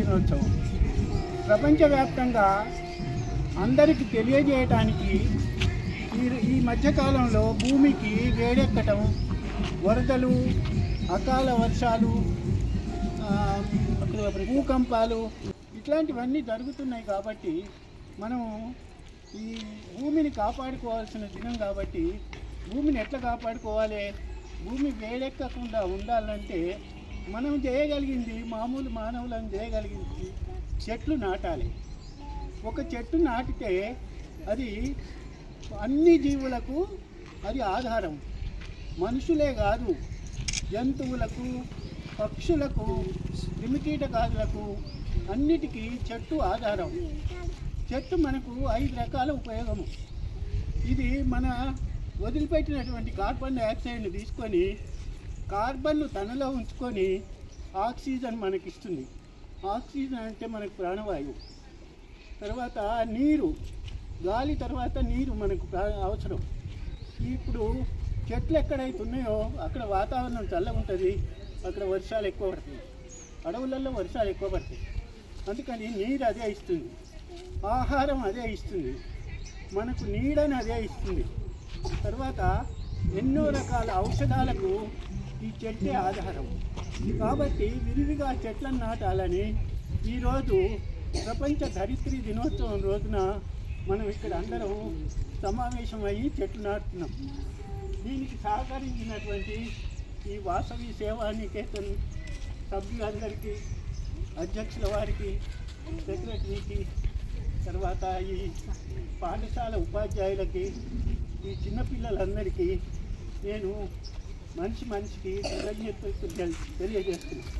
దినోత్సవం ప్రపంచవ్యాప్తంగా అందరికీ తెలియజేయటానికి ఈ మధ్యకాలంలో భూమికి వేడెక్కటం, వరదలు, అకాల వర్షాలు, భూకంపాలు ఇట్లాంటివన్నీ జరుగుతున్నాయి. కాబట్టి మనం ఈ భూమిని కాపాడుకోవాల్సిన దినం. కాబట్టి భూమిని ఎట్లా కాపాడుకోవాలి, భూమి వేడెక్కకుండా ఉండాలంటే మనం చేయగలిగింది, మామూలు మానవులను చేయగలిగింది చెట్లు నాటాలి. ఒక చెట్టు నాటితే అది అన్ని జీవులకు అది ఆధారం. మనుషులే కాదు, జంతువులకు, పక్షులకు, క్రిమికీటకాదులకు అన్నిటికీ చెట్టు ఆధారం. చెట్టు మనకు 5 రకాల ఉపయోగము. ఇది మన వదిలిపెట్టినటువంటి కార్బన్ డైఆక్సైడ్ని తీసుకొని కార్బన్ను తనలో ఉంచుకొని ఆక్సిజన్ మనకిస్తుంది. ఆక్సిజన్ అంటే మనకు ప్రాణవాయువు. తర్వాత నీరు, గాలి తర్వాత నీరు మనకు అవసరం. ఇప్పుడు చెట్లు ఎక్కడైతే ఉన్నాయో అక్కడ వాతావరణం చల్లగా ఉంటుంది, అక్కడ వర్షాలు ఎక్కువ పడతాయి. అడవులలో వర్షాలు ఎక్కువ పడతాయి. అందుకని నీరు అదే ఇస్తుంది, ఆహారం అదే ఇస్తుంది, మనకు నీడని అదే ఇస్తుంది. తర్వాత ఎన్నో రకాల ఔషధాలకు ఈ చెట్టే ఆధారం. కాబట్టి విరివిగా చెట్లను నాటాలని ఈరోజు ప్రపంచ ధరిత్రి దినోత్సవం రోజున మనం ఇక్కడ అందరం సమావేశమయ్యి చెట్లు నాటుతున్నాం. దీనికి సహకరించినటువంటి ఈ వాసవి సేవా నికేతన్ సభ్యులందరికీ, అధ్యక్షుల వారికి, సెక్రటరీకి, తర్వాత ఈ పాఠశాల ఉపాధ్యాయులకి, ఈ చిన్నపిల్లలందరికీ నేను మనిషికి కృతజ్ఞతలు తెలియజేస్తున్నాను.